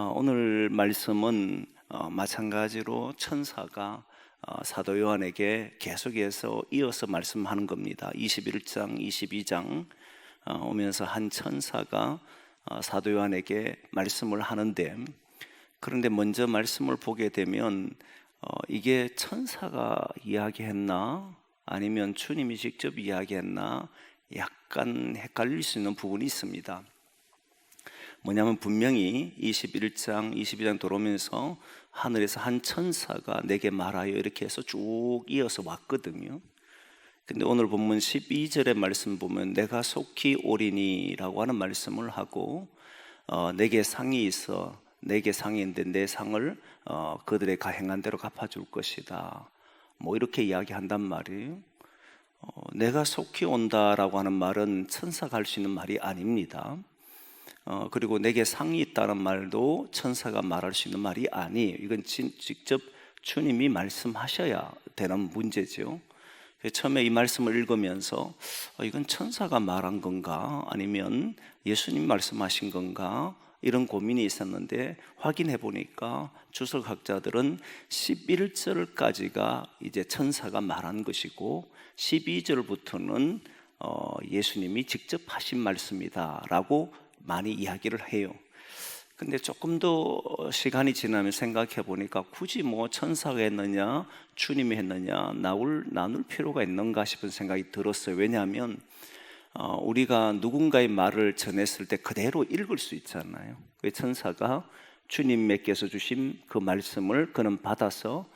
오늘 말씀은 마찬가지로 천사가 사도 요한에게 계속해서 이어서 말씀하는 겁니다. 21장, 22장 오면서 한 천사가 사도 요한에게 말씀을 하는데, 그런데 먼저 말씀을 보게 되면 이게 천사가 이야기했나 아니면 주님이 직접 이야기했나 약간 헷갈릴 수 있는 부분이 있습니다. 뭐냐면 분명히 21장, 22장 돌아오면서 하늘에서 한 천사가 내게 말하여 이렇게 해서 쭉 이어서 왔거든요. 근데 오늘 본문 12절의 말씀 보면 내가 속히 오리니라고 하는 말씀을 하고 내게 상이 있어 내게 상이 있는데 내 상을 그들의 행한 대로 갚아줄 것이다, 뭐 이렇게 이야기한단 말이에요. 내가 속히 온다라고 하는 말은 천사가 할 수 있는 말이 아닙니다. 그리고 내게 상이 있다는 말도 천사가 말할 수 있는 말이 아니에요. 이건 직접 주님이 말씀하셔야 되는 문제죠. 처음에 이 말씀을 읽으면서 이건 천사가 말한 건가 아니면 예수님 말씀하신 건가 이런 고민이 있었는데, 확인해 보니까 주석학자들은 11절까지가 이제 천사가 말한 것이고 12절부터는 예수님이 직접 하신 말씀이다 라고 많이 이야기를 해요. 근데 조금 더 시간이 지나면 생각해 보니까 굳이 뭐 천사가 했느냐 주님이 했느냐 나눌 필요가 있는가 싶은 생각이 들었어요. 왜냐하면 우리가 누군가의 말을 전했을 때 그대로 읽을 수 있잖아요. 천사가 주님께서 주신 그 말씀을 그는 받아서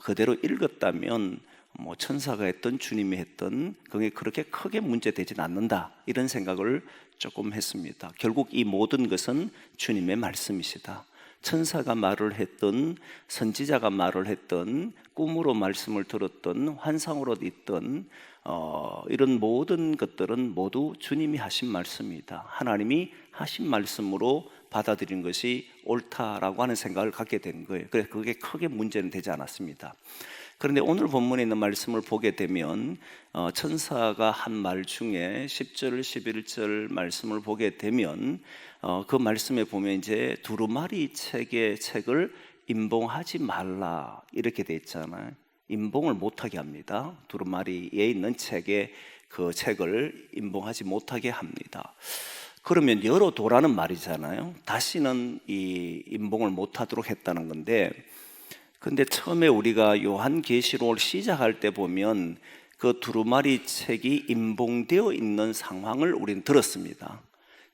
그대로 읽었다면 뭐 천사가 했던 주님이 했던 그게 그렇게 크게 문제되진 않는다, 이런 생각을 조금 했습니다. 결국 이 모든 것은 주님의 말씀이시다. 천사가 말을 했던, 선지자가 말을 했던, 꿈으로 말씀을 들었던, 환상으로 있던 이런 모든 것들은 모두 주님이 하신 말씀이다. 하나님이 하신 말씀으로 받아들인 것이 옳다라고 하는 생각을 갖게 된 거예요. 그래서 그게 크게 문제는 되지 않았습니다. 그런데 오늘 본문에 있는 말씀을 보게 되면 천사가 한 말 중에 10절, 11절 말씀을 보게 되면 그 말씀에 보면 이제 두루마리 책을 임봉하지 말라 이렇게 돼 있잖아요. 임봉을 못하게 합니다. 두루마리에 있는 그 책을 임봉하지 못하게 합니다. 그러면 열어도라는 말이잖아요. 다시는 이 임봉을 못하도록 했다는 건데, 근데 처음에 우리가 요한계시록을 시작할 때 보면 그 두루마리 책이 임봉되어 있는 상황을 우리는 들었습니다.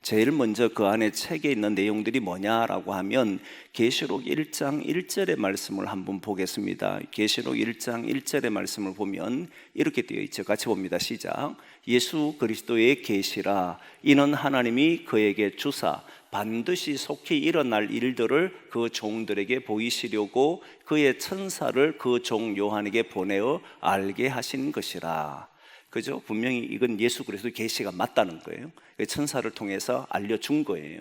제일 먼저 그 안에 책에 있는 내용들이 뭐냐라고 하면 계시록 1장 1절의 말씀을 한번 보겠습니다. 계시록 1장 1절의 말씀을 보면 이렇게 되어 있죠. 같이 봅니다. 시작. 예수 그리스도의 계시라. 이는 하나님이 그에게 주사 반드시 속히 일어날 일들을 그 종들에게 보이시려고 그의 천사를 그 종 요한에게 보내어 알게 하신 것이라. 그죠? 분명히 이건 예수 그리스도의 계시가 맞다는 거예요. 천사를 통해서 알려준 거예요.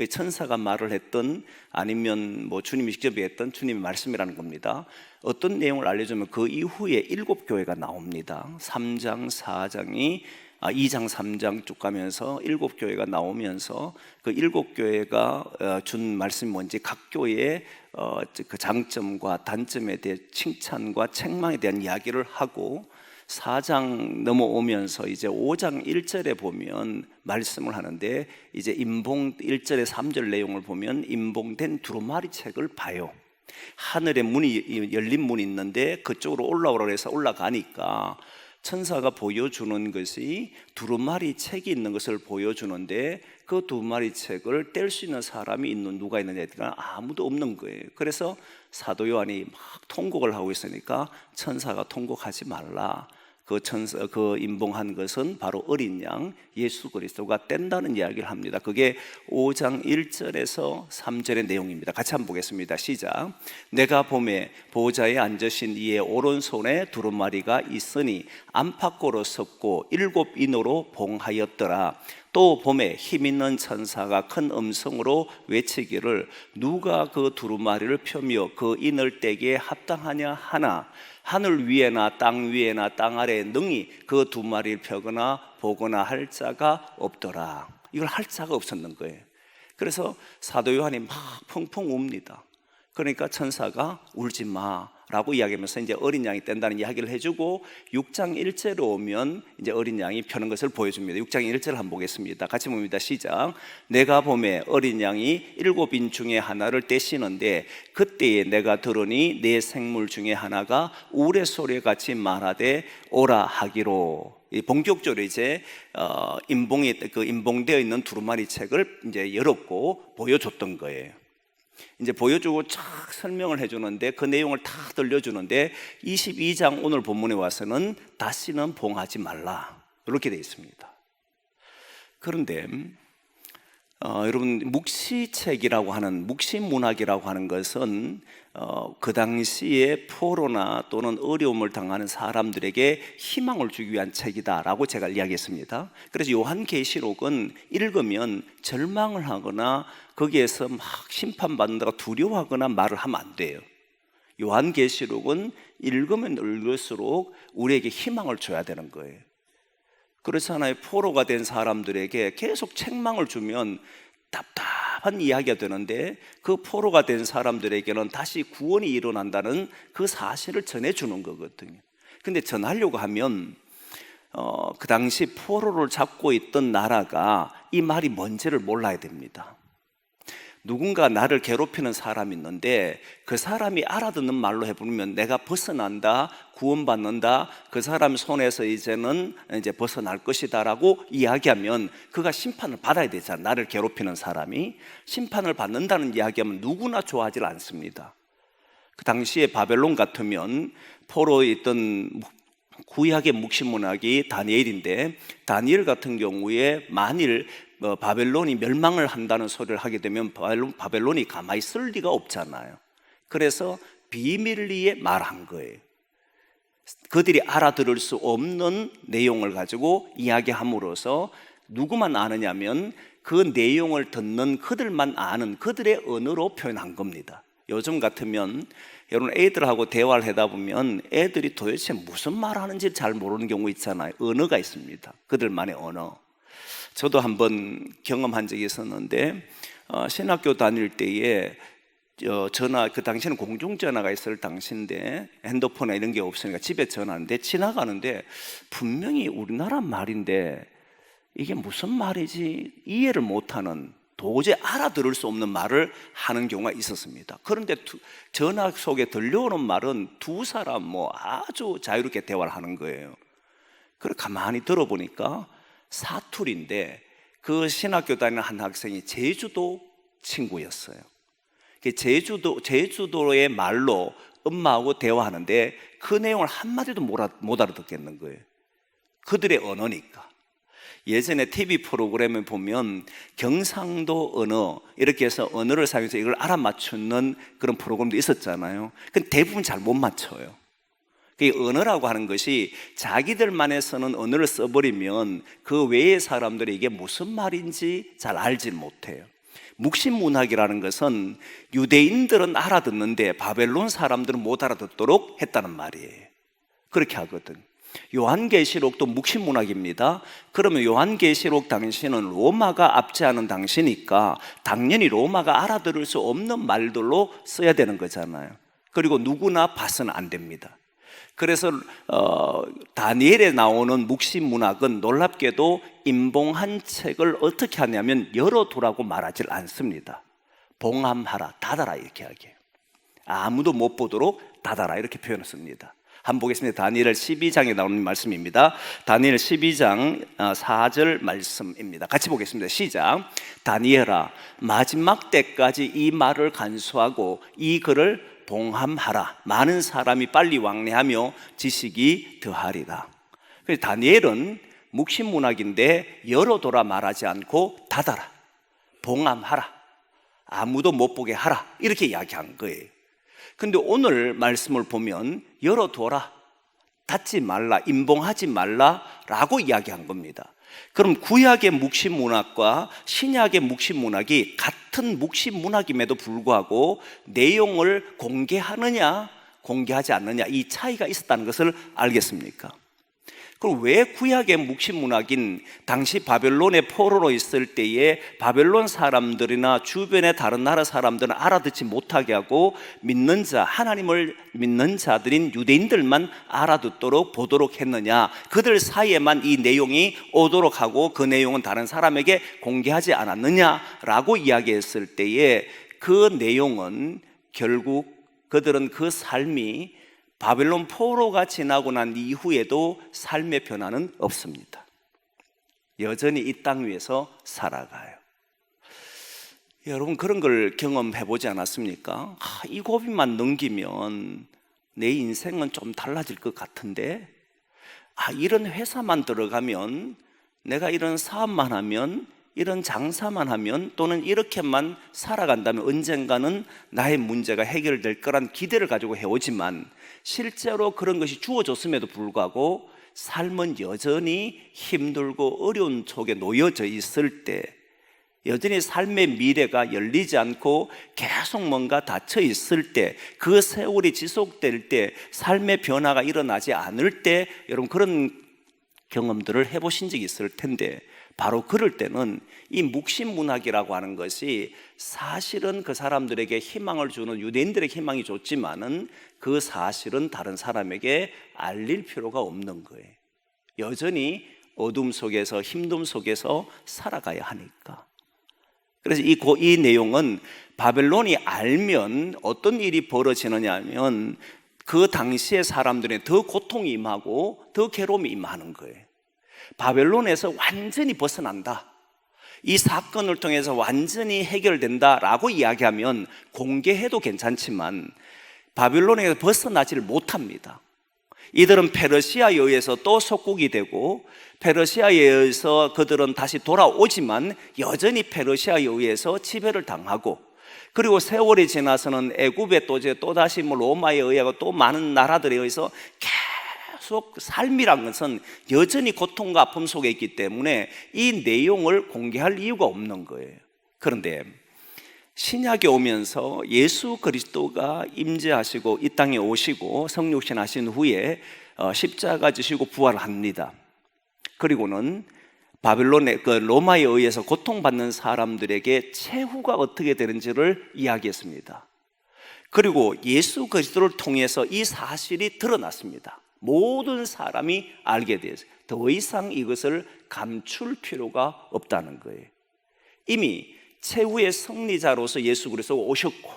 천사가 말을 했던 아니면 뭐 주님이 직접 했던 주님의 말씀이라는 겁니다. 어떤 내용을 알려주면 그 이후에 7교회가 나옵니다. 3장 4장이 2장 3장 쭉 가면서 7교회가 나오면서 그 7교회가 준 말씀이 뭔지 각 교회의 그 장점과 단점에 대해 칭찬과 책망에 대한 이야기를 하고, 4장 넘어오면서 이제 5장 1절에 보면 말씀을 하는데, 이제 임봉 1절에 3절 내용을 보면 임봉된 두루마리 책을 봐요. 하늘에 문이 열린 문이 있는데 그쪽으로 올라오라고 해서 올라가니까 천사가 보여주는 것이 두루마리 책이 있는 것을 보여주는데, 그 두루마리 책을 뗄 수 있는 사람이 누가 있느냐 아무도 없는 거예요. 그래서 사도 요한이 막 통곡을 하고 있으니까 천사가 통곡하지 말라. 그 임봉한 것은 바로 어린 양 예수 그리스도가 뗀다는 이야기를 합니다. 그게 5장 1절에서 3절의 내용입니다. 같이 한번 보겠습니다. 시작. 내가 보매 보좌에 앉으신 이의 오른손에 두루마리가 있으니 안팎으로 섰고 7 인으로 봉하였더라. 또 봄에 힘있는 천사가 큰 음성으로 외치기를 누가 그 두루마리를 펴며 그 인을 떼기에 합당하냐 하나, 하늘 위에나 땅 위에나 땅 아래에 능히 그 두루마리를 펴거나 보거나 할 자가 없더라. 이걸 할 자가 없었는 거예요. 그래서 사도 요한이 막 펑펑 웁니다. 그러니까 천사가 울지 마라고 이야기하면서 이제 어린 양이 뗀다는 이야기를 해주고 6장 1절에 오면 이제 어린 양이 펴는 것을 보여줍니다. 6장 1절 한번 보겠습니다. 같이 봅니다. 시작. 내가 보매 어린 양이 7인 중에 하나를 떼시는데 그때에 내가 들으니 내 생물 중에 하나가 우레소리 같이 말하되 오라 하기로. 본격적으로 이제 인봉되어 있는 두루마리 책을 이제 열었고 보여줬던 거예요. 이제 보여주고 쫙 설명을 해주는데 그 내용을 다 들려주는데 22장 오늘 본문에 와서는 다시는 봉하지 말라 이렇게 되어 있습니다. 그런데 여러분 묵시책이라고 하는 묵시문학이라고 하는 것은 그 당시에 포로나 또는 어려움을 당하는 사람들에게 희망을 주기 위한 책이다라고 제가 이야기했습니다. 그래서 요한계시록은 읽으면 절망을 하거나 거기에서 막 심판받는다고 두려워하거나 말을 하면 안 돼요. 요한계시록은 읽으면 읽을수록 우리에게 희망을 줘야 되는 거예요. 그렇잖아요. 포로가 된 사람들에게 계속 책망을 주면 답답한 이야기가 되는데 그 포로가 된 사람들에게는 다시 구원이 일어난다는 그 사실을 전해주는 거거든요. 근데 전하려고 하면 그 당시 포로를 잡고 있던 나라가 이 말이 뭔지를 몰라야 됩니다. 누군가 나를 괴롭히는 사람이 있는데 그 사람이 알아듣는 말로 해보면 내가 벗어난다, 구원받는다, 그 사람 손에서 이제는 이제 벗어날 것이다 라고 이야기하면 그가 심판을 받아야 되잖아요. 나를 괴롭히는 사람이 심판을 받는다는 이야기하면 누구나 좋아하지 않습니다. 그 당시에 바벨론 같으면 포로에 있던 구약의 묵시문학이 다니엘인데 다니엘 같은 경우에 만일 바벨론이 멸망을 한다는 소리를 하게 되면 바벨론이 가만히 있을 리가 없잖아요. 그래서 비밀리에 말한 거예요. 그들이 알아들을 수 없는 내용을 가지고 이야기함으로써 누구만 아느냐면 그 내용을 듣는 그들만 아는 그들의 언어로 표현한 겁니다. 요즘 같으면 여러분 애들하고 대화를 하다 보면 애들이 도대체 무슨 말 하는지 잘 모르는 경우 있잖아요. 언어가 있습니다. 그들만의 언어. 저도 한번 경험한 적이 있었는데 신학교 다닐 때에 전화, 그 당시에는 공중전화가 있을 당시인데 핸드폰이나 이런 게 없으니까 집에 전화하는데 지나가는데 분명히 우리나라 말인데 이게 무슨 말이지 이해를 못하는 도저히 알아들을 수 없는 말을 하는 경우가 있었습니다. 그런데 전화 속에 들려오는 말은 두 사람 아주 자유롭게 대화를 하는 거예요. 그걸 가만히 들어보니까 사투리인데 그 신학교 다니는 한 학생이 제주도 친구였어요. 제주도의 말로 엄마하고 대화하는데 그 내용을 한마디도 못 알아듣겠는 거예요. 그들의 언어니까. 예전에 TV 프로그램에 보면 경상도 언어 이렇게 해서 언어를 사용해서 이걸 알아맞추는 그런 프로그램도 있었잖아요. 근데 대부분 잘 못 맞춰요. 그 언어라고 하는 것이 자기들만의 쓰는 언어를 써버리면 그 외의 사람들이 이게 무슨 말인지 잘 알지 못해요. 묵신문학이라는 것은 유대인들은 알아듣는데 바벨론 사람들은 못 알아듣도록 했다는 말이에요. 그렇게 하거든. 요한계시록도 묵신문학입니다. 그러면 요한계시록 당시는 로마가 압제하는 당시니까 당연히 로마가 알아들을 수 없는 말들로 써야 되는 거잖아요. 그리고 누구나 봐서는 안 됩니다. 그래서 다니엘에 나오는 묵시문학은 놀랍게도 인봉한 책을 어떻게 하냐면 열어두라고 말하지 않습니다. 봉함하라, 닫아라 이렇게 하게. 아무도 못 보도록 닫아라 이렇게 표현했습니다. 한번 보겠습니다. 다니엘 12장에 나오는 말씀입니다. 다니엘 12장 4절 말씀입니다. 같이 보겠습니다. 시작. 다니엘아, 마지막 때까지 이 말을 간수하고 이 글을 봉함하라. 많은 사람이 빨리 왕래하며 지식이 더하리라. 그래서 다니엘은 묵신문학인데 열어둬라 말하지 않고 닫아라, 봉함하라, 아무도 못 보게 하라 이렇게 이야기한 거예요. 근데 오늘 말씀을 보면 열어둬라, 닫지 말라, 임봉하지 말라라고 이야기한 겁니다. 그럼 구약의 묵신문학과 신약의 묵신문학이 같은 묵신문학임에도 불구하고 내용을 공개하느냐 공개하지 않느냐 이 차이가 있었다는 것을 알겠습니까? 그럼 왜 구약의 묵시문학인 당시 바벨론의 포로로 있을 때에 바벨론 사람들이나 주변의 다른 나라 사람들은 알아듣지 못하게 하고 믿는 자, 하나님을 믿는 자들인 유대인들만 알아듣도록 보도록 했느냐? 그들 사이에만 이 내용이 오도록 하고 그 내용은 다른 사람에게 공개하지 않았느냐라고 이야기했을 때에 그 내용은 결국 그들은 그 삶이 바벨론 포로가 지나고 난 이후에도 삶의 변화는 없습니다. 여전히 이 땅 위에서 살아가요. 여러분 그런 걸 경험해 보지 않았습니까? 이 고비만 넘기면 내 인생은 좀 달라질 것 같은데, 이런 회사만 들어가면, 내가 이런 사업만 하면, 이런 장사만 하면, 또는 이렇게만 살아간다면 언젠가는 나의 문제가 해결될 거란 기대를 가지고 해오지만 실제로 그런 것이 주어졌음에도 불구하고 삶은 여전히 힘들고 어려운 속에 놓여져 있을 때, 여전히 삶의 미래가 열리지 않고 계속 뭔가 닫혀 있을 때, 그 세월이 지속될 때, 삶의 변화가 일어나지 않을 때, 여러분 그런 경험들을 해보신 적이 있을 텐데, 바로 그럴 때는 이 묵신문학이라고 하는 것이 사실은 그 사람들에게 희망을 주는, 유대인들에게 희망이 줬지만은 그 사실은 다른 사람에게 알릴 필요가 없는 거예요. 여전히 어둠 속에서, 힘듦 속에서 살아가야 하니까. 그래서 이 내용은 바벨론이 알면 어떤 일이 벌어지느냐 하면 그 당시의 사람들의 더 고통이 임하고 더 괴로움이 임하는 거예요. 바벨론에서 완전히 벗어난다, 이 사건을 통해서 완전히 해결된다라고 이야기하면 공개해도 괜찮지만 바벨론에서 벗어나지를 못합니다. 이들은 페르시아에 의해서 또 속국이 되고 페르시아에 의해서 그들은 다시 돌아오지만 여전히 페르시아에 의해서 지배를 당하고, 그리고 세월이 지나서는 애굽에 또다시 로마에 의하고 또 많은 나라들에 의해서 계속 삶이란 것은 여전히 고통과 아픔 속에 있기 때문에 이 내용을 공개할 이유가 없는 거예요. 그런데 신약에 오면서 예수 그리스도가 임재하시고 이 땅에 오시고 성육신 하신 후에 십자가 지시고 부활합니다. 그리고는 바벨론의 로마에 의해서 고통받는 사람들에게 최후가 어떻게 되는지를 이야기했습니다. 그리고 예수 그리스도를 통해서 이 사실이 드러났습니다. 모든 사람이 알게 되었어요. 더 이상 이것을 감출 필요가 없다는 거예요. 이미 최후의 승리자로서 예수 그리스도가 오셨고,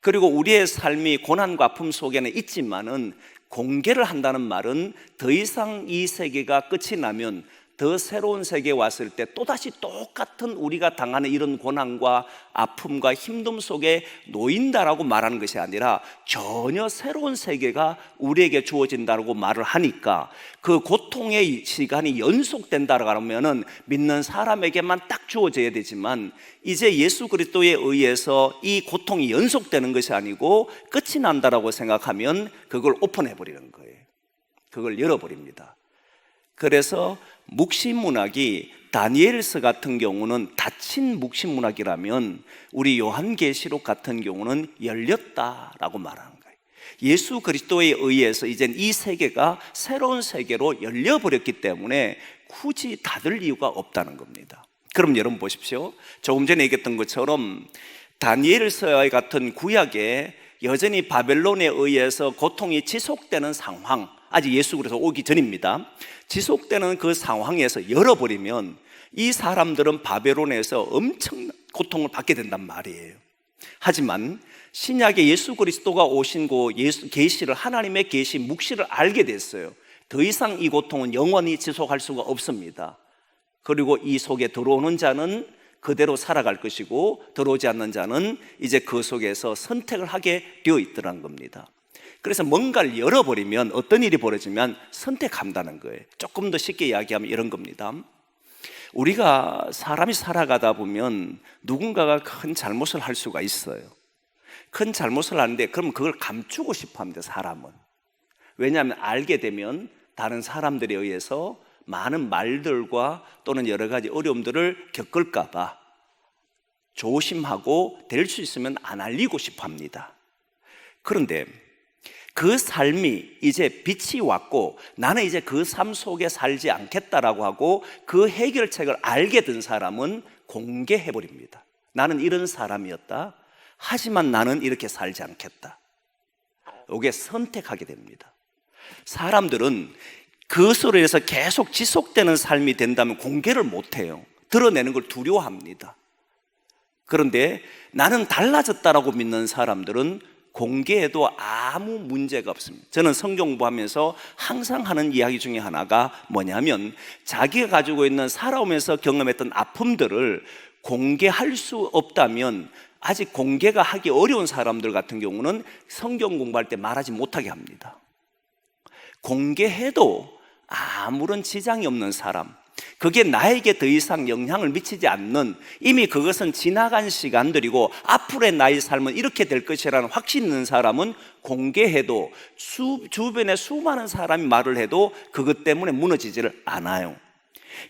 그리고 우리의 삶이 고난과 아픔 속에는 있지만은 공개를 한다는 말은 더 이상 이 세계가 끝이 나면 더 새로운 세계에 왔을 때 또다시 똑같은 우리가 당하는 이런 고난과 아픔과 힘듦 속에 놓인다라고 말하는 것이 아니라 전혀 새로운 세계가 우리에게 주어진다고 말을 하니까 그 고통의 시간이 연속된다라고 하면은 믿는 사람에게만 딱 주어져야 되지만 이제 예수 그리스도에 의해서 이 고통이 연속되는 것이 아니고 끝이 난다라고 생각하면 그걸 오픈해 버리는 거예요. 그걸 열어버립니다. 그래서 묵신문학이 다니엘서 같은 경우는 닫힌 묵신문학이라면 우리 요한계시록 같은 경우는 열렸다라고 말하는 거예요. 예수 그리스도에 의해서 이젠 이 세계가 새로운 세계로 열려버렸기 때문에 굳이 닫을 이유가 없다는 겁니다. 그럼 여러분 보십시오. 조금 전에 얘기했던 것처럼 다니엘서 같은 구약에 여전히 바벨론에 의해서 고통이 지속되는 상황, 아직 예수 그리스도 오기 전입니다. 지속되는 그 상황에서 열어버리면 이 사람들은 바벨론에서 엄청난 고통을 받게 된단 말이에요. 하지만 신약에 예수 그리스도가 오신 계시를, 하나님의 계시 묵시를 알게 됐어요. 더 이상 이 고통은 영원히 지속할 수가 없습니다. 그리고 이 속에 들어오는 자는 그대로 살아갈 것이고 들어오지 않는 자는 이제 그 속에서 선택을 하게 되어 있더란 겁니다. 그래서 뭔가를 열어버리면 어떤 일이 벌어지면 선택한다는 거예요. 조금 더 쉽게 이야기하면 이런 겁니다. 우리가 사람이 살아가다 보면 누군가가 큰 잘못을 할 수가 있어요. 큰 잘못을 하는데 그럼 그걸 감추고 싶어 합니다, 사람은. 왜냐하면 알게 되면 다른 사람들에 의해서 많은 말들과 또는 여러 가지 어려움들을 겪을까 봐 조심하고 될 수 있으면 안 알리고 싶어 합니다. 그런데 그 삶이 이제 빛이 왔고 나는 이제 그 삶 속에 살지 않겠다라고 하고 그 해결책을 알게 된 사람은 공개해버립니다. 나는 이런 사람이었다. 하지만 나는 이렇게 살지 않겠다. 이게 선택하게 됩니다. 사람들은 그것으로 해서 계속 지속되는 삶이 된다면 공개를 못해요. 드러내는 걸 두려워합니다. 그런데 나는 달라졌다라고 믿는 사람들은 공개해도 아무 문제가 없습니다. 저는 성경 공부하면서 항상 하는 이야기 중에 하나가 뭐냐면 자기가 가지고 있는 살아오면서 경험했던 아픔들을 공개할 수 없다면 아직 공개가 하기 어려운 사람들 같은 경우는 성경 공부할 때 말하지 못하게 합니다. 공개해도 아무런 지장이 없는 사람, 그게 나에게 더 이상 영향을 미치지 않는, 이미 그것은 지나간 시간들이고 앞으로의 나의 삶은 이렇게 될 것이라는 확신 있는 사람은 공개해도 주변에 수많은 사람이 말을 해도 그것 때문에 무너지지를 않아요.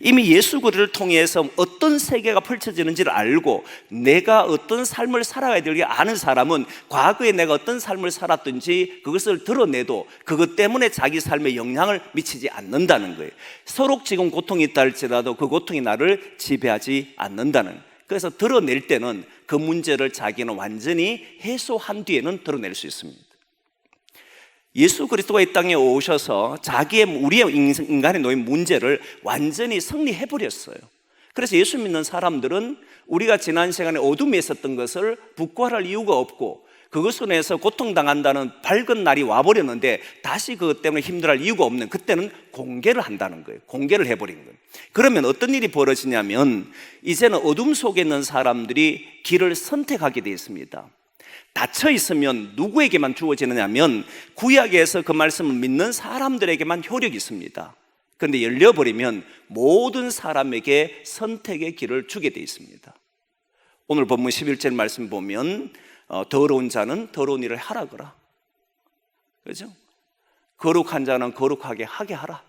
이미 예수 그리스도를 통해서 어떤 세계가 펼쳐지는지를 알고 내가 어떤 삶을 살아가야 될지 아는 사람은 과거에 내가 어떤 삶을 살았든지 그것을 드러내도 그것 때문에 자기 삶에 영향을 미치지 않는다는 거예요. 서로 지금 고통이 있다 할지라도 그 고통이 나를 지배하지 않는다는. 그래서 드러낼 때는 그 문제를 자기는 완전히 해소한 뒤에는 드러낼 수 있습니다. 예수 그리스도가 이 땅에 오셔서 우리의 인간의 놓인 문제를 완전히 승리해버렸어요. 그래서 예수 믿는 사람들은 우리가 지난 시간에 어둠에 있었던 것을 부과할 이유가 없고 그것으로 인해서 고통당한다는 밝은 날이 와버렸는데 다시 그것 때문에 힘들어할 이유가 없는, 그때는 공개를 한다는 거예요. 공개를 해버린 거예요. 그러면 어떤 일이 벌어지냐면 이제는 어둠 속에 있는 사람들이 길을 선택하게 되어 있습니다. 닫혀 있으면 누구에게만 주어지느냐면 구약에서 그 말씀을 믿는 사람들에게만 효력이 있습니다. 그런데 열려버리면 모든 사람에게 선택의 길을 주게 되어 있습니다. 오늘 본문 11절 말씀 보면 더러운 자는 더러운 일을 하라거라, 그렇죠? 거룩한 자는 거룩하게 하게 하라,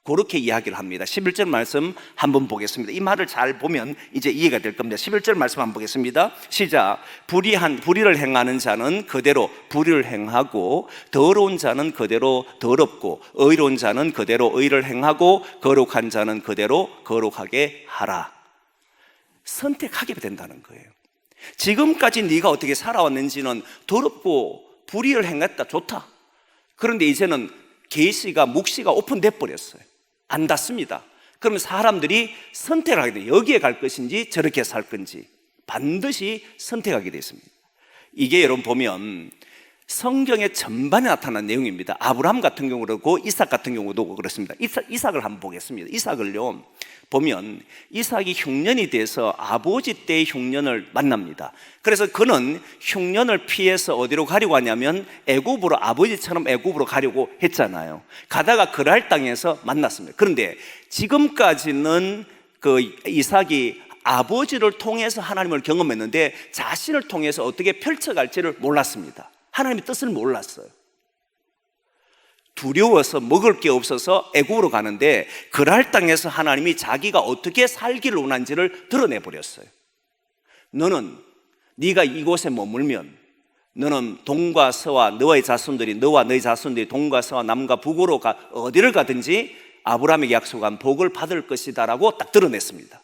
그렇게 이야기를 합니다. 11절 말씀 한번 보겠습니다. 이 말을 잘 보면 이제 이해가 될 겁니다. 11절 말씀 한번 보겠습니다. 시작. 불의를 행하는 자는 그대로 불의를 행하고 더러운 자는 그대로 더럽고 의로운 자는 그대로 의를 행하고 거룩한 자는 그대로 거룩하게 하라. 선택하게 된다는 거예요. 지금까지 네가 어떻게 살아왔는지는 더럽고 불의를 행했다, 좋다. 그런데 이제는 계시가 묵시가 오픈돼 버렸어요. 안 닿습니다. 그러면 사람들이 선택을 하게 돼요. 여기에 갈 것인지 저렇게 살 건지 반드시 선택하게 되어 있습니다. 이게 여러분 보면 성경의 전반에 나타난 내용입니다. 아브라함 같은 경우도 그렇고 이삭 같은 경우도 그렇습니다. 이삭을 한번 보겠습니다. 이삭을요 보면 이삭이 흉년이 돼서 아버지 때의 흉년을 만납니다. 그래서 그는 흉년을 피해서 어디로 가려고 하냐면 애굽으로, 아버지처럼 애굽으로 가려고 했잖아요. 가다가 그랄 땅에서 만났습니다. 그런데 지금까지는 그 이삭이 아버지를 통해서 하나님을 경험했는데 자신을 통해서 어떻게 펼쳐갈지를 몰랐습니다. 하나님의 뜻을 몰랐어요. 두려워서 먹을 게 없어서 애굽으로 가는데 그랄 땅에서 하나님이 자기가 어떻게 살기를 원하는지를 드러내버렸어요. 너는 네가 이곳에 머물면 너는 동과 서와 너와 너의 자손들이 동과 서와 남과 북으로 어디를 가든지 아브라함에게 약속한 복을 받을 것이다 라고 딱 드러냈습니다.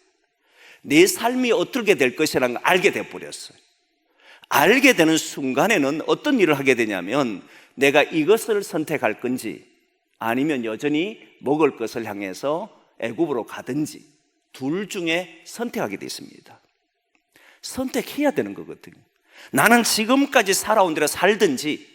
내 삶이 어떻게 될 것이라는 걸 알게 돼버렸어요. 알게 되는 순간에는 어떤 일을 하게 되냐면 내가 이것을 선택할 건지 아니면 여전히 먹을 것을 향해서 애굽으로 가든지 둘 중에 선택하게 되어 있습니다. 선택해야 되는 거거든요. 나는 지금까지 살아온 대로 살든지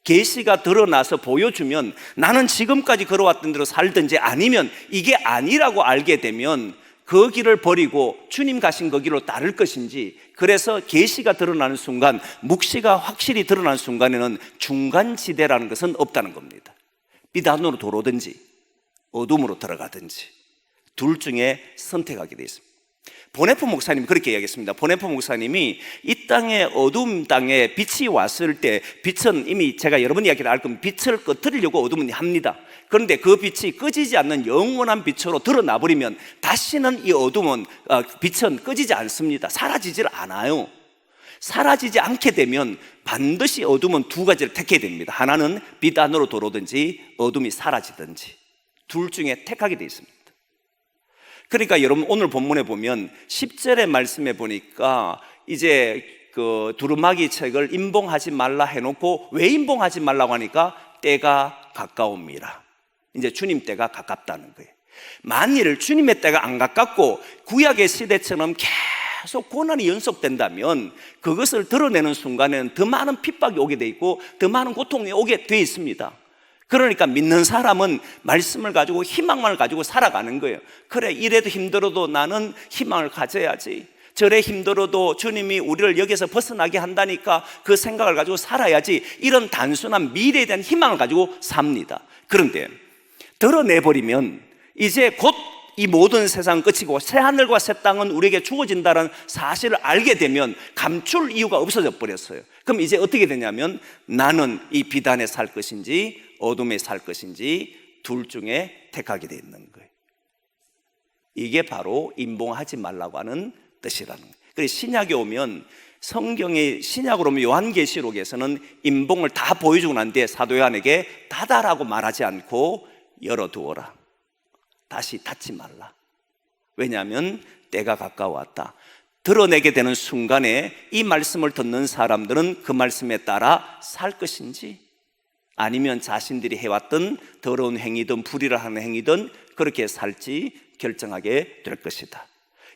계시가 드러나서 보여주면 나는 지금까지 걸어왔던 대로 살든지 아니면 이게 아니라고 알게 되면 그 길을 버리고 주님 가신 그 길로 따를 것인지. 그래서 계시가 드러나는 순간, 묵시가 확실히 드러나는 순간에는 중간지대라는 것은 없다는 겁니다. 빛 안으로 들어오든지 어둠으로 들어가든지 둘 중에 선택하게 되어 있습니다. 보네포 목사님이 그렇게 이야기했습니다. 보네포 목사님이 이 땅에 어두운 땅에 빛이 왔을 때 빛은 이미 제가 여러 번 이야기를 알 겁니다. 빛을 꺼뜨리려고 어둠은 합니다. 그런데 그 빛이 꺼지지 않는 영원한 빛으로 드러나 버리면 다시는 이 어둠은 빛은 꺼지지 않습니다. 사라지질 않아요. 사라지지 않게 되면 반드시 어둠은 두 가지를 택해야 됩니다. 하나는 빛 안으로 들어오든지 어둠이 사라지든지 둘 중에 택하게 되어 있습니다. 그러니까 여러분 오늘 본문에 보면 10절의 말씀에 보니까 이제 그 두루마기 책을 임봉하지 말라 해놓고 왜 임봉하지 말라고 하니까 때가 가까웁니다. 이제 주님 때가 가깝다는 거예요. 만일 주님의 때가 안 가깝고 구약의 시대처럼 계속 고난이 연속된다면 그것을 드러내는 순간에는 더 많은 핍박이 오게 돼 있고 더 많은 고통이 오게 돼 있습니다. 그러니까 믿는 사람은 말씀을 가지고 희망을 가지고 살아가는 거예요. 그래, 이래도 힘들어도 나는 희망을 가져야지, 저래 힘들어도 주님이 우리를 여기서 벗어나게 한다니까 그 생각을 가지고 살아야지, 이런 단순한 미래에 대한 희망을 가지고 삽니다. 그런데 드러내버리면 이제 곧 이 모든 세상 끝이고 새 하늘과 새 땅은 우리에게 주어진다는 사실을 알게 되면 감출 이유가 없어져 버렸어요. 그럼 이제 어떻게 되냐면 나는 이 빛 안에 살 것인지 어둠에 살 것인지 둘 중에 택하게 돼 있는 거예요. 이게 바로 임봉하지 말라고 하는 뜻이라는 거예요. 그래서 신약에 오면 성경의 신약으로 오면 요한계시록에서는 임봉을 다 보여주고 난 뒤에 사도 요한에게 닫아라고 말하지 않고 열어두어라, 다시 닫지 말라. 왜냐하면 때가 가까웠다. 드러내게 되는 순간에 이 말씀을 듣는 사람들은 그 말씀에 따라 살 것인지 아니면 자신들이 해왔던 더러운 행위든 불의를 하는 행위든 그렇게 살지 결정하게 될 것이다.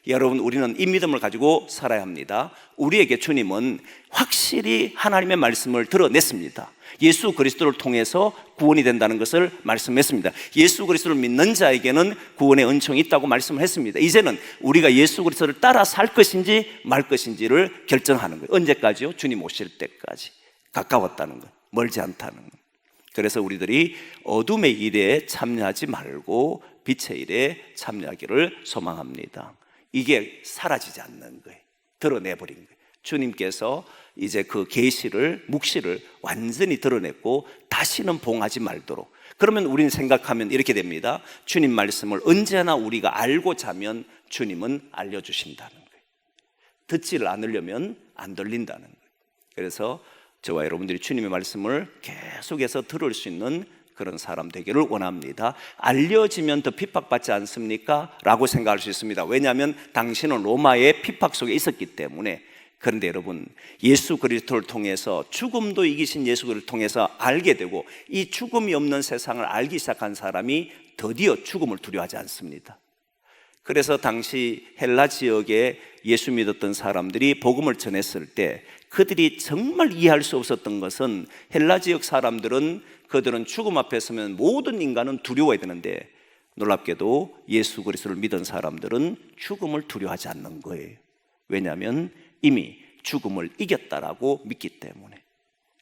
여러분, 우리는 이 믿음을 가지고 살아야 합니다. 우리에게 주님은 확실히 하나님의 말씀을 드러냈습니다. 예수 그리스도를 통해서 구원이 된다는 것을 말씀했습니다. 예수 그리스도를 믿는 자에게는 구원의 은총이 있다고 말씀을 했습니다. 이제는 우리가 예수 그리스도를 따라 살 것인지 말 것인지를 결정하는 거예요. 언제까지요? 주님 오실 때까지. 가까웠다는 거예요. 멀지 않다는 거예요. 그래서 우리들이 어둠의 일에 참여하지 말고 빛의 일에 참여하기를 소망합니다. 이게 사라지지 않는 거예요. 드러내버린 거예요. 주님께서 이제 그 계시를, 묵시를 완전히 드러냈고 다시는 봉하지 말도록. 그러면 우리는 생각하면 이렇게 됩니다. 주님 말씀을 언제나 우리가 알고 자면 주님은 알려주신다는 거예요. 듣지를 않으려면 안 들린다는 거예요. 그래서 저와 여러분들이 주님의 말씀을 계속해서 들을 수 있는 그런 사람 되기를 원합니다. 알려지면 더 핍박받지 않습니까? 라고 생각할 수 있습니다. 왜냐하면 당신은 로마의 핍박 속에 있었기 때문에. 그런데 여러분, 예수 그리스도를 통해서, 죽음도 이기신 예수 그리스도를 통해서 알게 되고 이 죽음이 없는 세상을 알기 시작한 사람이 드디어 죽음을 두려워하지 않습니다. 그래서 당시 헬라 지역에 예수 믿었던 사람들이 복음을 전했을 때 그들이 정말 이해할 수 없었던 것은, 헬라 지역 사람들은 그들은 죽음 앞에 서면 모든 인간은 두려워야 되는데 놀랍게도 예수 그리스도를 믿은 사람들은 죽음을 두려워하지 않는 거예요. 왜냐하면 이미 죽음을 이겼다라고 믿기 때문에,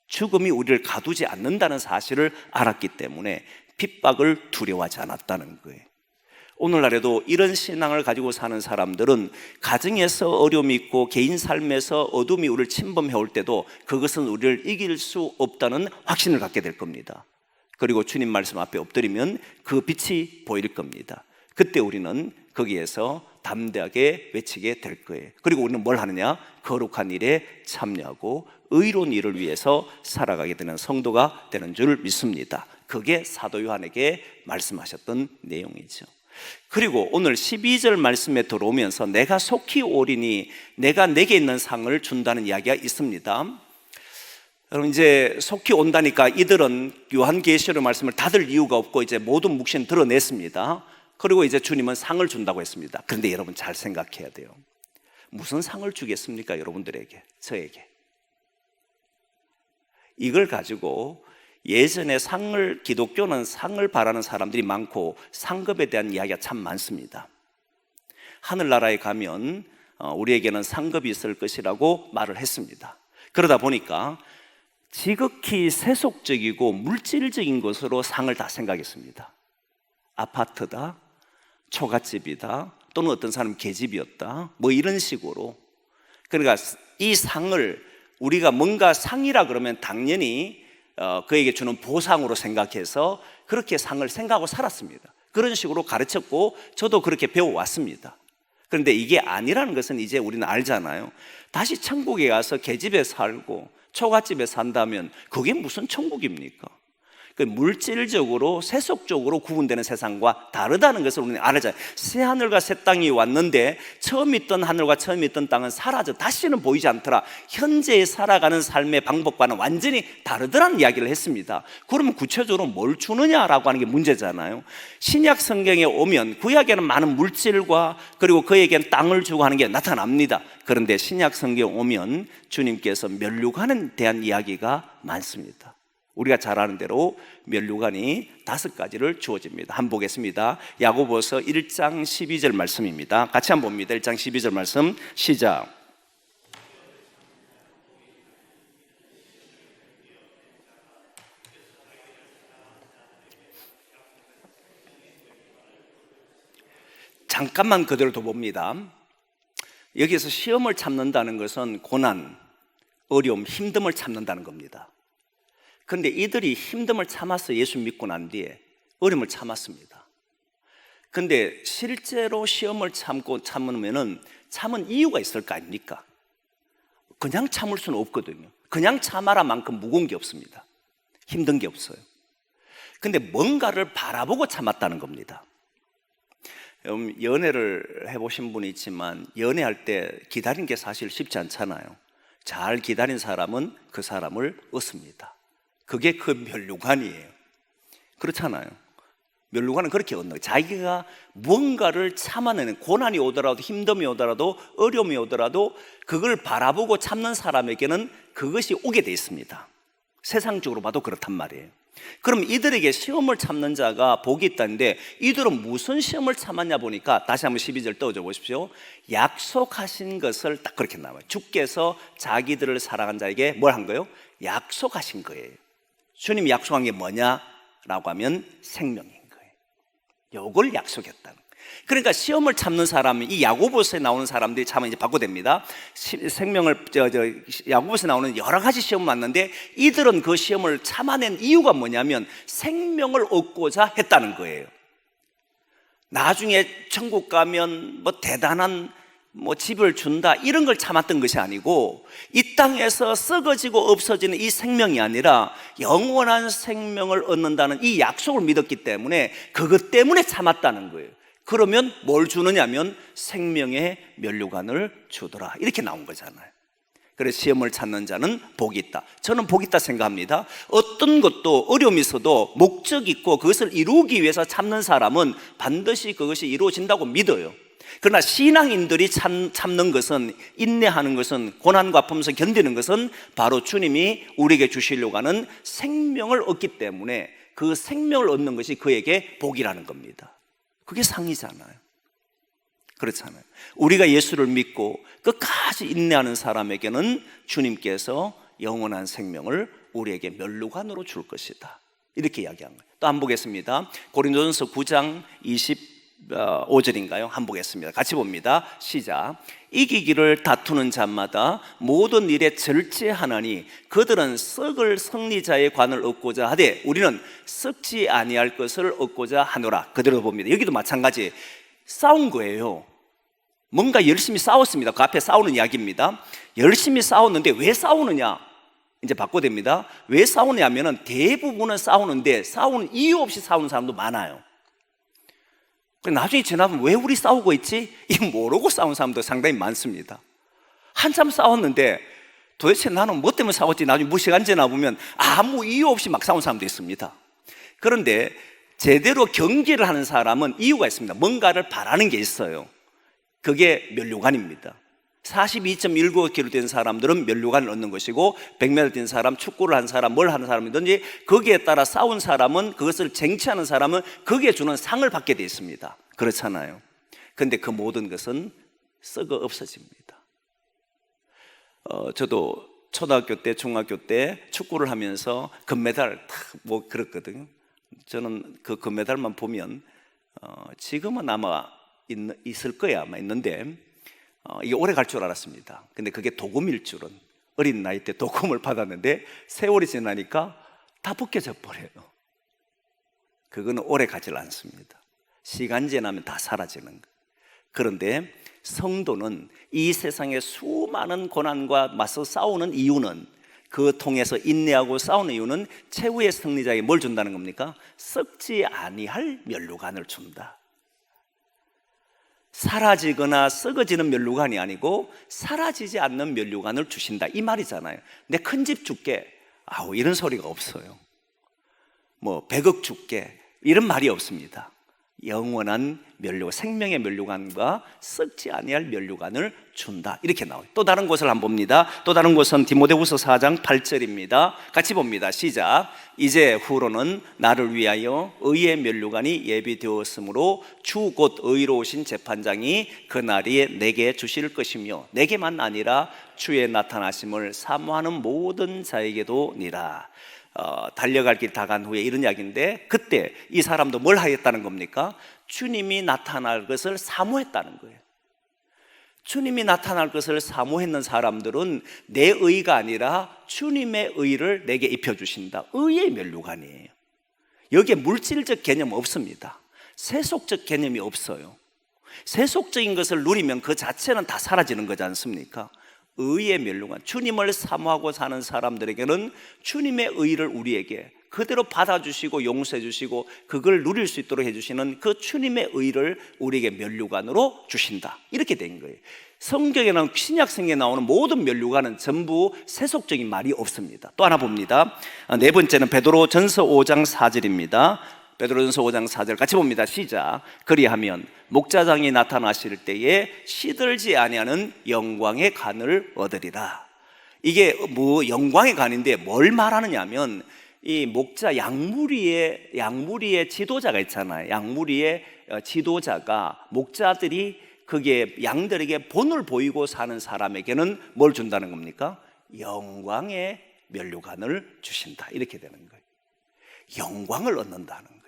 죽음이 우리를 가두지 않는다는 사실을 알았기 때문에 핍박을 두려워하지 않았다는 거예요. 오늘날에도 이런 신앙을 가지고 사는 사람들은 가정에서 어려움이 있고 개인 삶에서 어둠이 우리를 침범해 올 때도 그것은 우리를 이길 수 없다는 확신을 갖게 될 겁니다. 그리고 주님 말씀 앞에 엎드리면 그 빛이 보일 겁니다. 그때 우리는 거기에서 담대하게 외치게 될 거예요. 그리고 우리는 뭘 하느냐? 거룩한 일에 참여하고 의로운 일을 위해서 살아가게 되는 성도가 되는 줄 믿습니다. 그게 사도 요한에게 말씀하셨던 내용이죠. 그리고 오늘 12절 말씀에 들어오면서 내가 속히 오리니 내가 내게 있는 상을 준다는 이야기가 있습니다. 여러분, 이제 속히 온다니까 이들은 요한계시록 말씀을 닫을 이유가 없고 이제 모든 묵시는 드러냈습니다. 그리고 이제 주님은 상을 준다고 했습니다. 그런데 여러분 잘 생각해야 돼요. 무슨 상을 주겠습니까? 여러분들에게, 저에게. 이걸 가지고 예전에 기독교는 상을 바라는 사람들이 많고 상급에 대한 이야기가 참 많습니다. 하늘나라에 가면 우리에게는 상급이 있을 것이라고 말을 했습니다. 그러다 보니까 지극히 세속적이고 물질적인 것으로 상을 다 생각했습니다. 아파트다, 초가집이다, 또는 어떤 사람 계집이었다, 뭐 이런 식으로. 그러니까 이 상을 우리가 뭔가 상이라 그러면 당연히 그에게 주는 보상으로 생각해서 그렇게 상을 생각하고 살았습니다. 그런 식으로 가르쳤고 저도 그렇게 배워왔습니다. 그런데 이게 아니라는 것은 이제 우리는 알잖아요. 다시 천국에 가서 계집에 살고 초가집에 산다면 그게 무슨 천국입니까? 그 물질적으로 세속적으로 구분되는 세상과 다르다는 것을 우리는 알아야. 새 하늘과 새 땅이 왔는데 처음 있던 하늘과 처음 있던 땅은 사라져 다시는 보이지 않더라. 현재 살아가는 삶의 방법과는 완전히 다르더라는 이야기를 했습니다. 그러면 구체적으로 뭘 주느냐라고 하는 게 문제잖아요. 신약 성경에 오면 구약에는 많은 물질과 그리고 그에게는 땅을 주고 하는 게 나타납니다. 그런데 신약 성경에 오면 주님께서 면류관에 대한 이야기가 많습니다. 우리가 잘 아는 대로 면류관이 5가지를 주어집니다. 한번 보겠습니다. 야고보서 1장 12절 말씀입니다. 같이 한번 봅니다. 1장 12절 말씀 시작. 잠깐만 그대로 더 봅니다. 여기서 시험을 참는다는 것은 고난, 어려움, 힘듦을 참는다는 겁니다. 그런데 이들이 힘듦을 참아서 예수 믿고 난 뒤에 어려움을 참았습니다. 그런데 실제로 시험을 참으면은 참은 이유가 있을 거 아닙니까? 그냥 참을 수는 없거든요. 그냥 참아라만큼 무거운 게 없습니다. 힘든 게 없어요. 근데 뭔가를 바라보고 참았다는 겁니다. 연애를 해보신 분이 있지만 연애할 때 기다리는 게 사실 쉽지 않잖아요. 잘 기다린 사람은 그 사람을 얻습니다. 그게 그 면류관이에요. 그렇잖아요. 면류관은 그렇게 얻는 거예요. 자기가 무언가를 참아내는, 고난이 오더라도 힘듦이 오더라도 어려움이 오더라도 그걸 바라보고 참는 사람에게는 그것이 오게 돼 있습니다. 세상적으로 봐도 그렇단 말이에요. 그럼 이들에게 시험을 참는 자가 복이 있다는데 이들은 무슨 시험을 참았냐 보니까 다시 한번 12절 떠줘 보십시오. 약속하신 것을 딱 그렇게 나와요. 주께서 자기들을 사랑한 자에게 뭘 한 거예요? 약속하신 거예요. 주님이 약속한 게 뭐냐라고 하면 생명인 거예요. 이걸 약속했다는 거예요. 그러니까 시험을 참는 사람이 이 야고보서에 나오는 사람들이 참아 이제 바꿔됩니다. 생명을 야고보서에 나오는 여러 가지 시험을 맞는데 이들은 그 시험을 참아낸 이유가 뭐냐면 생명을 얻고자 했다는 거예요. 나중에 천국 가면 뭐 대단한 집을 준다 이런 걸 참았던 것이 아니고 이 땅에서 썩어지고 없어지는 이 생명이 아니라 영원한 생명을 얻는다는 이 약속을 믿었기 때문에 그것 때문에 참았다는 거예요. 그러면 뭘 주느냐면 생명의 면류관을 주더라 이렇게 나온 거잖아요. 그래서 시험을 찾는 자는 복이 있다. 저는 복이 있다 생각합니다. 어떤 것도 어려움이 있어도 목적이 있고 그것을 이루기 위해서 참는 사람은 반드시 그것이 이루어진다고 믿어요. 그러나 신앙인들이 참는 것은, 인내하는 것은, 고난과 아픔에서 견디는 것은 바로 주님이 우리에게 주시려고 하는 생명을 얻기 때문에 그 생명을 얻는 것이 그에게 복이라는 겁니다. 그게 상이잖아요. 그렇잖아요. 우리가 예수를 믿고 끝까지 인내하는 사람에게는 주님께서 영원한 생명을 우리에게 면류관으로 줄 것이다 이렇게 이야기한 거예요. 또 한번 보겠습니다. 고린도전서 9장 25절인가요? 한번 보겠습니다. 같이 봅니다. 시작. 이기기를 다투는 자마다 모든 일에 절제하나니 그들은 썩을 승리자의 관을 얻고자 하되 우리는 썩지 아니할 것을 얻고자 하노라. 그대로 봅니다. 여기도 마찬가지 싸운 거예요. 뭔가 열심히 싸웠습니다. 그 앞에 싸우는 이야기입니다. 열심히 싸웠는데 왜 싸우느냐? 이제 바꿔됩니다. 왜 싸우냐면은 대부분은 싸우는데 싸우는 이유 없이 싸우는 사람도 많아요. 나중에 지나보면 왜 우리 싸우고 있지? 이거 모르고 싸운 사람도 상당히 많습니다. 한참 싸웠는데 도대체 나는 뭐 때문에 싸웠지? 나중에 뭐 시간 지나보면 아무 이유 없이 막 싸운 사람도 있습니다. 그런데 제대로 경계를 하는 사람은 이유가 있습니다. 뭔가를 바라는 게 있어요. 그게 면류관입니다. 42.19km 된 사람들은 면류관을 얻는 것이고 100m 뛴 사람, 축구를 한 사람, 뭘 하는 사람이든지 거기에 따라 싸운 사람은, 그것을 쟁취하는 사람은 거기에 주는 상을 받게 되어 있습니다. 그렇잖아요. 그런데 그 모든 것은 썩어 없어집니다. 저도 초등학교 때, 중학교 때 축구를 하면서 금메달 뭐 그랬거든요. 저는 그 금메달만 보면 지금은 아마 있을 거야, 아마 있는데 이게 오래 갈 줄 알았습니다. 근데 그게 도금일 줄은, 어린 나이 때 도금을 받았는데 세월이 지나니까 다 벗겨져 버려요. 그거는 오래 가질 않습니다. 시간 지나면 다 사라지는 거예요. 그런데 성도는 이 세상의 수많은 고난과 맞서 싸우는 이유는, 그 통해서 인내하고 싸우는 이유는 최후의 승리자에게 뭘 준다는 겁니까? 썩지 아니할 면류관을 준다. 사라지거나 썩어지는 면류관이 아니고 사라지지 않는 면류관을 주신다, 이 말이잖아요. 내 큰 집 줄게, 아우 이런 소리가 없어요. 뭐 100억 줄게, 이런 말이 없습니다. 영원한 면류관, 생명의 면류관과 썩지 아니할 면류관을 준다, 이렇게 나와요. 또 다른 곳을 한번 봅니다. 또 다른 곳은 디모데후서 4장 8절입니다. 같이 봅니다. 시작. 이제 후로는 나를 위하여 의의 면류관이 예비되었으므로 주 곧 의로우신 재판장이 그 날에 내게 주실 것이며 내게만 아니라 주의 나타나심을 사모하는 모든 자에게도 니라. 달려갈 길 다 간 후에 이런 이야기인데, 그때 이 사람도 뭘 하였다는 겁니까? 주님이 나타날 것을 사모했다는 거예요. 주님이 나타날 것을 사모했는 사람들은 내 의가 아니라 주님의 의를 내게 입혀주신다. 의의 면류관이에요. 여기에 물질적 개념 없습니다. 세속적 개념이 없어요. 세속적인 것을 누리면 그 자체는 다 사라지는 거지 않습니까? 의의 면류관, 주님을 사모하고 사는 사람들에게는 주님의 의를 우리에게 그대로 받아주시고 용서해 주시고 그걸 누릴 수 있도록 해주시는 그 주님의 의를 우리에게 면류관으로 주신다, 이렇게 된 거예요. 성경에는, 신약성경에 나오는 모든 면류관은 전부 세속적인 말이 없습니다. 또 하나 봅니다. 네 번째는 베드로전서 5장 4절입니다. 베드로전서 5장 4절 같이 봅니다. 시작. 그리하면 목자장이 나타나실 때에 시들지 아니하는 영광의 간을 얻으리라. 이게 뭐 영광의 간인데 뭘 말하느냐 하면, 이 목자, 양무리의 지도자가 있잖아요. 양무리의 지도자가, 목자들이 그게 양들에게 본을 보이고 사는 사람에게는 뭘 준다는 겁니까? 영광의 면류관을 주신다, 이렇게 되는 거예요. 영광을 얻는다는 거예요.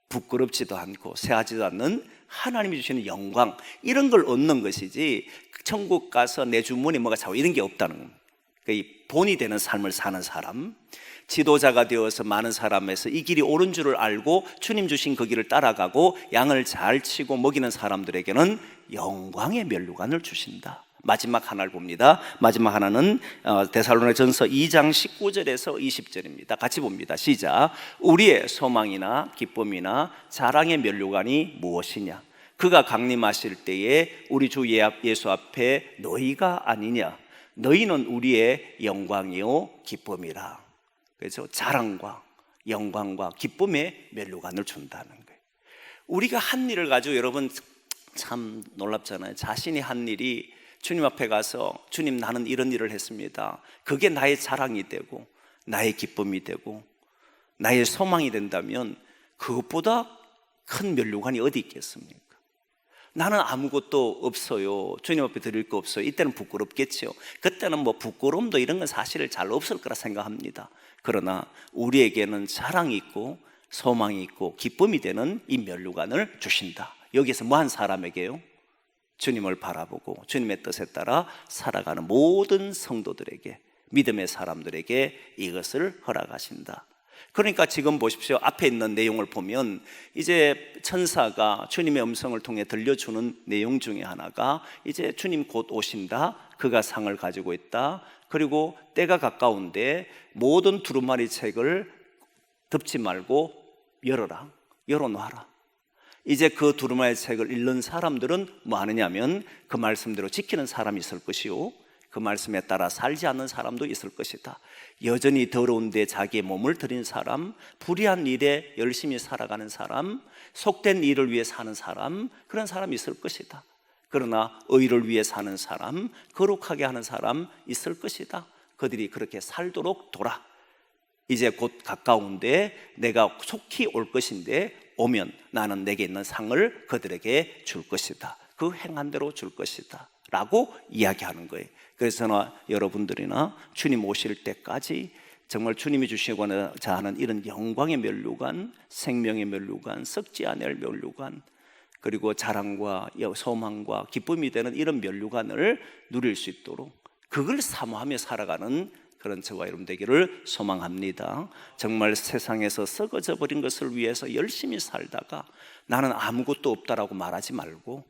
부끄럽지도 않고 세하지도 않는 하나님이 주시는 영광, 이런 걸 얻는 것이지 천국 가서 내 주머니 뭐가 차고 이런 게 없다는 겁니다. 그러니까 이 본이 되는 삶을 사는 사람, 지도자가 되어서 많은 사람에서 이 길이 옳은 줄을 알고 주님 주신 그 길을 따라가고 양을 잘 치고 먹이는 사람들에게는 영광의 면류관을 주신다. 마지막 하나를 봅니다. 마지막 하나는 데살로니가전서 2장 19절에서 20절입니다. 같이 봅니다. 시작. 우리의 소망이나 기쁨이나 자랑의 면류관이 무엇이냐? 그가 강림하실 때에 우리 주 예수 앞에 너희가 아니냐? 너희는 우리의 영광이요 기쁨이라. 그래서 자랑과 영광과 기쁨의 면류관을 준다는 거예요. 우리가 한 일을 가지고, 여러분 참 놀랍잖아요. 자신이 한 일이 주님 앞에 가서 주님 나는 이런 일을 했습니다, 그게 나의 자랑이 되고 나의 기쁨이 되고 나의 소망이 된다면 그것보다 큰 면류관이 어디 있겠습니까? 나는 아무것도 없어요, 주님 앞에 드릴 거 없어요. 이때는 부끄럽겠죠. 그때는 뭐 부끄러움도 이런 건 사실 잘 없을 거라 생각합니다. 그러나 우리에게는 자랑이 있고 소망이 있고 기쁨이 되는 이 면류관을 주신다. 여기에서 뭐 한 사람에게요? 주님을 바라보고 주님의 뜻에 따라 살아가는 모든 성도들에게, 믿음의 사람들에게 이것을 허락하신다. 그러니까 지금 보십시오. 앞에 있는 내용을 보면 이제 천사가 주님의 음성을 통해 들려주는 내용 중에 하나가, 이제 주님 곧 오신다, 그가 상을 가지고 있다, 그리고 때가 가까운데 모든 두루마리 책을 덮지 말고 열어라, 열어놔라. 이제 그 두루마리 책을 읽는 사람들은 뭐 하느냐면 그 말씀대로 지키는 사람이 있을 것이요, 그 말씀에 따라 살지 않는 사람도 있을 것이다. 여전히 더러운데 자기의 몸을 들인 사람, 불의한 일에 열심히 살아가는 사람, 속된 일을 위해 사는 사람, 그런 사람이 있을 것이다. 그러나 의를 위해 사는 사람, 거룩하게 하는 사람 있을 것이다. 그들이 그렇게 살도록 도라. 이제 곧 가까운데 내가 속히 올 것인데 오면 나는 내게 있는 상을 그들에게 줄 것이다. 그 행한 대로 줄 것이다 라고 이야기하는 거예요. 그래서 저는 여러분들이나 주님 오실 때까지 정말 주님이 주시고자 하는 이런 영광의 면류관, 생명의 면류관, 썩지 아니할 면류관, 그리고 자랑과 소망과 기쁨이 되는 이런 면류관을 누릴 수 있도록 그걸 사모하며 살아가는 그런 저와 여러분 되기를 소망합니다. 정말 세상에서 썩어져 버린 것을 위해서 열심히 살다가 나는 아무것도 없다라고 말하지 말고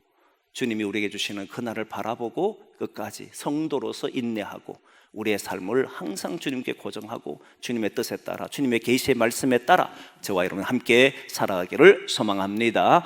주님이 우리에게 주시는 그날을 바라보고 끝까지 성도로서 인내하고 우리의 삶을 항상 주님께 고정하고 주님의 뜻에 따라 주님의 계시의 말씀에 따라 저와 여러분 함께 살아가기를 소망합니다.